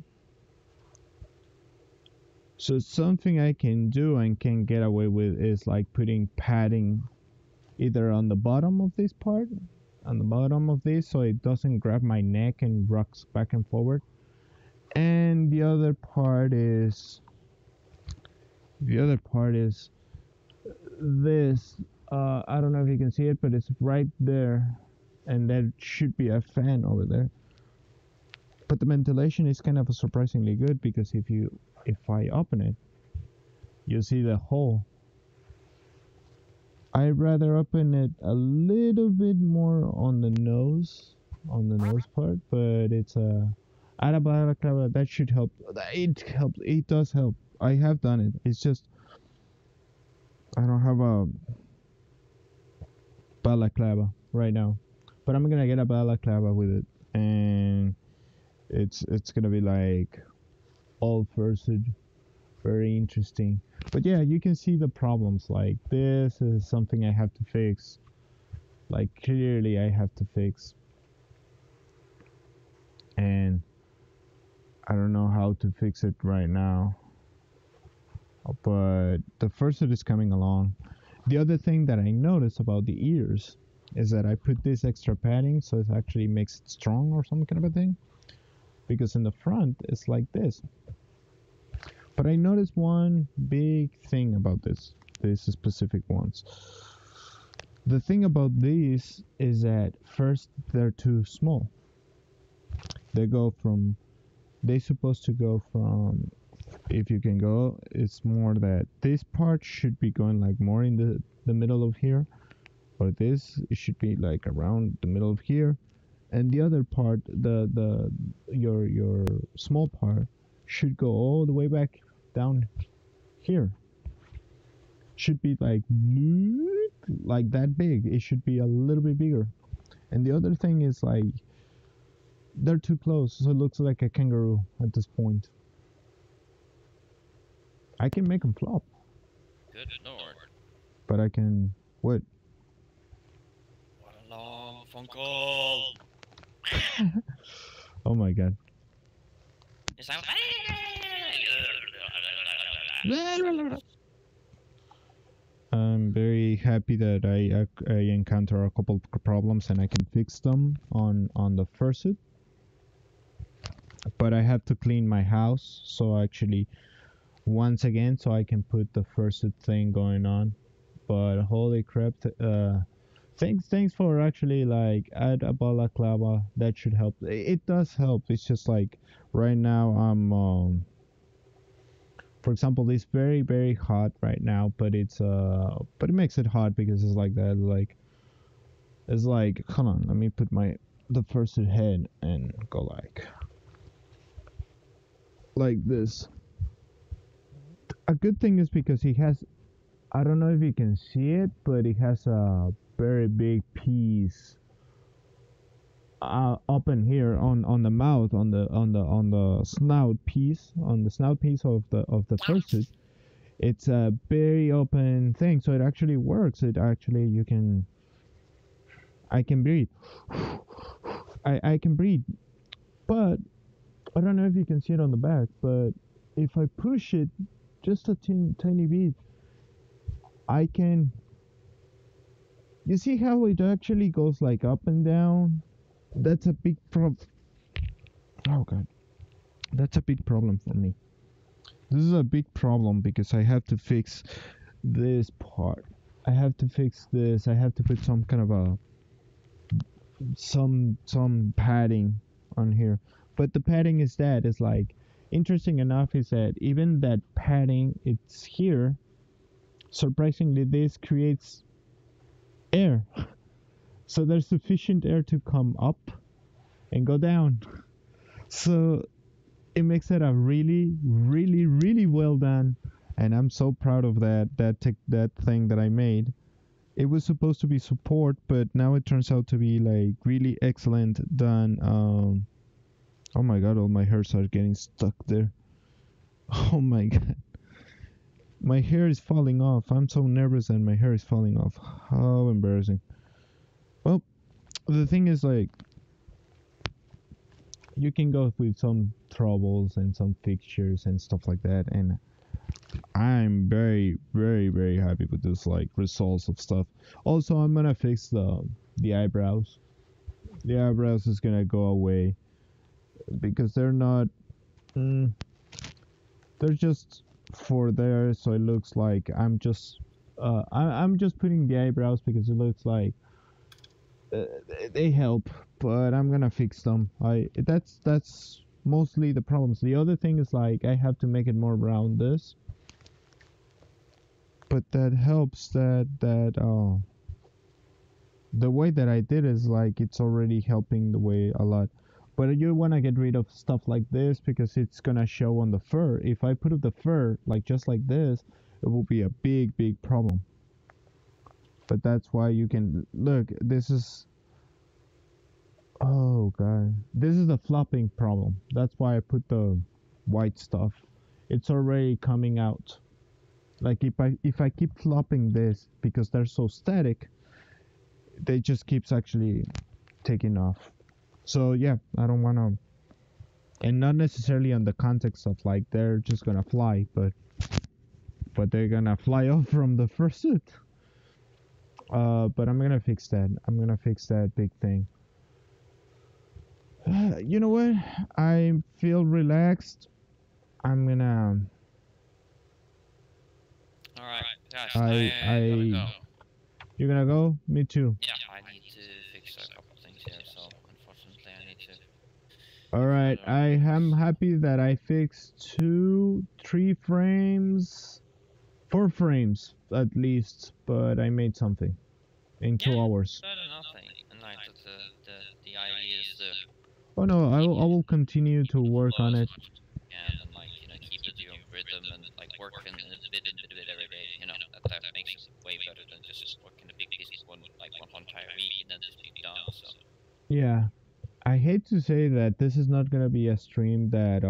So something I can do and can get away with is like putting padding either on the bottom of this part, on the bottom of this, so it doesn't grab my neck and rocks back and forward. And the other part is this. I don't know if you can see it, but it's right there, and there should be a fan over there. But the ventilation is kind of surprisingly good, because if I open it, you see the hole. I'd rather open it a little bit more on the nose part, but it's a Arabalaclava. That should help. It helps. It does help. I have done it. It's just I don't have a balaclava right now, but I'm gonna get a balaclava with it, and it's gonna be like all fursuit, very interesting. But yeah, you can see the problems. Like, this is something I have to fix. Like, clearly I have to fix, and I don't know how to fix it right now, but the fursuit is coming along. The other thing that I noticed about the ears is that I put this extra padding, so it actually makes it strong or some kind of a thing, because in the front it's like this. But I noticed one big thing about these specific ones. The thing about these is that first, they're too small. They're supposed to go from, if you can go, it's more that this part should be going like more in the middle of here, or this, it should be like around the middle of here, and the other part, your small part, should go all the way back down here. Should be like that big. It should be a little bit bigger. And the other thing is, like, they're too close, so it looks like a kangaroo at this point. I can make them flop, Good lord. but I can what? What a long phone call. Oh my god. It sounds. I'm very happy that I encounter a couple of problems and I can fix them on the fursuit. But I have to clean my house, so actually once again, so I can put the fursuit thing going on. But holy crap! Thanks for actually like add a balaclava. That should help. It does help. It's just like right now I'm For example, it's very very hot right now, but it makes it hot because it's like that. Like it's like, hold on, let me put the first head and go like this. A good thing is because he has, I don't know if you can see it, but it has a very big piece up in here on the mouth, on the snout piece, of the fursuit. It's a very open thing, so it actually works. It actually, I can breathe. I can breathe, but I don't know if you can see it on the back, but if I push it just a tiny bit, I can. You see how it actually goes like up and down? That's a big problem. Oh god, that's a big problem for me. This is a big problem because I have to fix this part. I have to fix this. I have to put some kind of a some padding on here. But the padding is like, interesting enough is that even that padding it's here, surprisingly this creates air. So there's sufficient air to come up and go down. So it makes it a really, really, really well done, and I'm so proud of that thing that I made. It was supposed to be support, but now it turns out to be like really excellent done. Oh my god, all my hairs are getting stuck there. Oh my god, my hair is falling off. I'm so nervous and my hair is falling off. How embarrassing. Well, the thing is like, you can go with some troubles and some fixtures and stuff like that, and I'm very very very happy with this like results of stuff. Also, I'm gonna fix the eyebrows. The eyebrows is gonna go away because they're not they're just for there, so it looks like I'm just putting the eyebrows because it looks like they help, but I'm gonna fix them. That's mostly the problems. The other thing is like, I have to make it more round this, but that helps the way that I did is like, it's already helping the way a lot. But you want to get rid of stuff like this because it's gonna show on the fur. If I put up the fur like just like this, it will be a big big problem. But that's why you can look, this is, oh god, this is the flopping problem. That's why I put the white stuff. It's already coming out. Like if I keep flopping this because they're so static, they just keeps actually taking off. So yeah, I don't want to, and not necessarily on the context of like they're just gonna fly, but they're gonna fly off from the fursuit. But I'm gonna fix that. I'm gonna fix that big thing. You know what? I feel relaxed. I'm gonna. Alright, guys, I gotta go. You're gonna go? Me too. Yeah, I need to fix a couple things here, so unfortunately I need to. Alright, I am happy that I fixed 2, 3 frames, 4 frames at least, but I made something in 2 hours. Better than nothing. And like the idea is to Oh no, I will continue to work on it. and like, you know, keep it your rhythm and like working a bit every day, you know, that makes it way better than just working a big piece one entire week and then just be done. So Yeah. I hate to say that this is not gonna be a stream that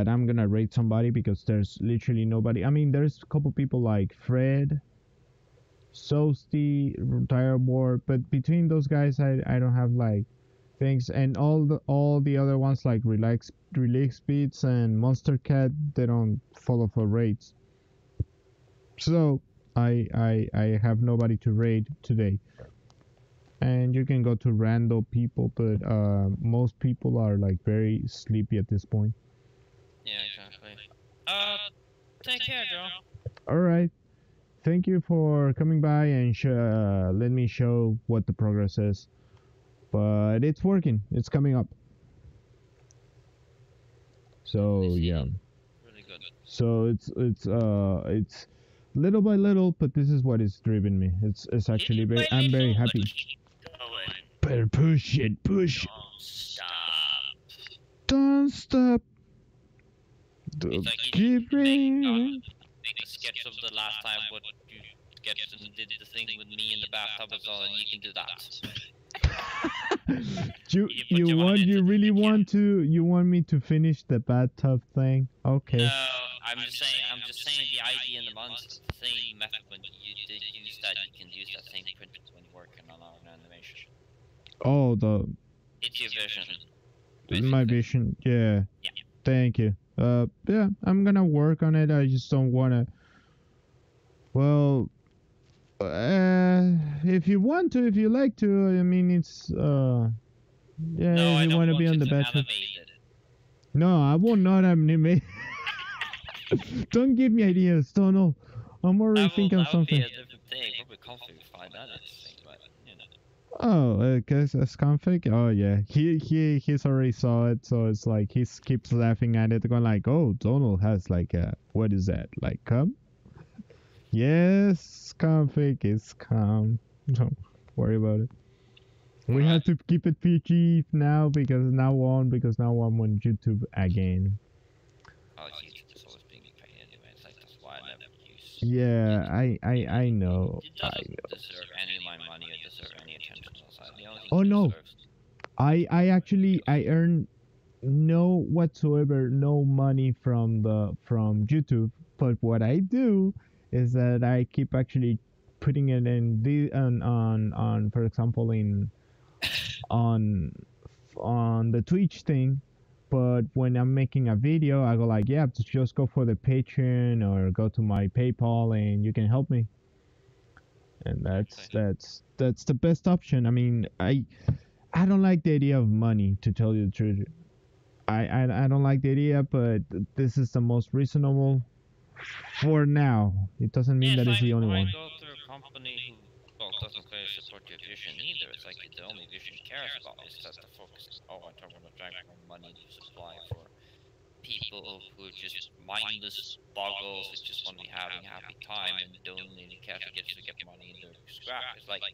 I'm gonna rate somebody, because there's literally nobody. I mean, there's a couple people like Fred, Sosti, Direboard, but between those guys, I don't have like things, and all the other ones like Relax Beats and Monster Cat, they don't follow for rates. So I have nobody to raid today. And you can go to random people, but most people are like very sleepy at this point. yeah, exactly. Take care, Joe. All right. Thank you for coming by and let me show what the progress is. But it's working. It's coming up. So yeah. Really good. So it's little by little, but this is what is driving me. It's actually Little very by I'm very little, happy. but keep going. Better push it, push. Don't stop. Don't stop. It's like you Keep reading. make a sketch of the last time what you sketched and did the thing with me in the bathtub as well, and you can do that. you You put you your want mind you into it, really you can. want to you want me to finish the bathtub thing? Okay. No, I'm just saying the idea in the months is the same method when you did use that, you can use that same principle when you're working on an animation. Oh, the It's your vision. my basically. vision. Yeah. Yeah. Thank you. Yeah, I'm gonna work on it. I just don't wanna. Well, if you want to, if you like to, I mean, it's yeah. No, if I you don't want to want be you on the to bathtub. animate it. No, I will not animate. Don't give me ideas, Donald. I'm already thinking of That would be something. a different thing. Probably conflict would find that interesting, but you know. Oh, I guess that's config. Oh yeah, he's already saw it, so it's like he keeps laughing at it, going like, "Oh, Donald has like what is that? Like come?" Yes, config is come. Don't worry about it. We have to keep it PG now because now I'm on YouTube again. Oh, YouTube is always being a pain anyway. It's like that's why I never use. Yeah, I know. It doesn't deserve any of my money or deserve any attention outside. The only thing Oh it no, deserves. I actually I earn no whatsoever no money from YouTube, but what I do is that I keep actually putting it in the on for example in on the Twitch thing. But when I'm making a video, I go like, yeah, just go for the Patreon or go to my PayPal and you can help me. And that's the best option. I mean, I don't like the idea of money, to tell you the truth. I don't like the idea, but this is the most reasonable for now. It doesn't mean Yeah, that it's it's like the only why one. go through a company who doesn't clearly support your vision either. It's like the only vision cares about is that the focus. Oh, I don't want to drag more money into supply for people who are just mindless boggles who just want to be having a happy time and donating cash gets to get money in their scrap. It's like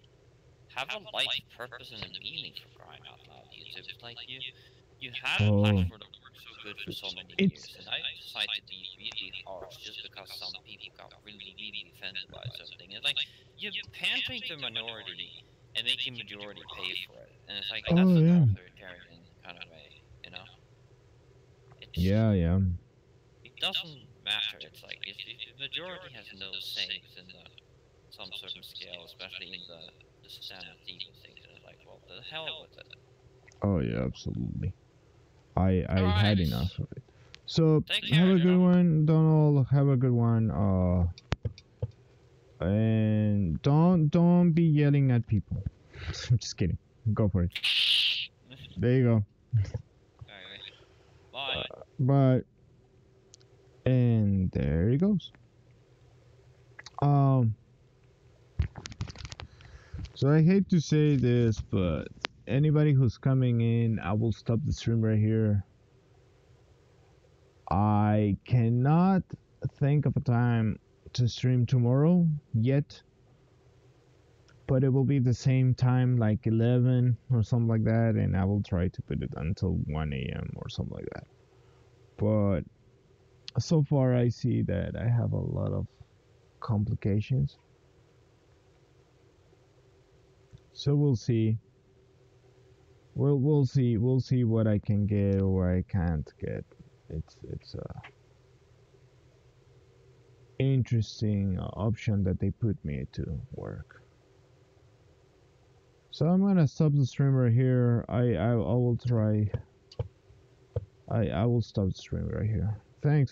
have a life purpose and a meaning for crying out loud, YouTube. It's like you had a Oh, platform that worked so good for so many it's years, and I decided to be really harsh just because some people got really, really offended by something. It's like you're pandering to a minority and making majority pay for it, and it's like that's oh an yeah, authoritarian kind of way, you know? It's yeah. it doesn't matter. It's like if the majority has no say within some certain scale, especially in the standard theme of things, and it's like, well, the hell with it. Oh yeah, absolutely. I Alright. had enough of it. So Take have care, a good Donald. one, Donald. Have a good one. And don't be yelling at people. I'm just kidding. Go for it. There you go. Alright. Bye. But and there he goes. Um. So I hate to say this, but anybody who's coming in, I will stop the stream right here. I cannot think of a time to stream tomorrow yet, but it will be the same time, like 11 or something like that, and I will try to put it until 1 a.m. or something like that. But so far, I see that I have a lot of complications. So we'll see. We'll see. We'll see what I can get or I can't get. It's a interesting option that they put me to work. So I'm gonna stop the stream right here. I will try. I will stop the stream right here. Thanks.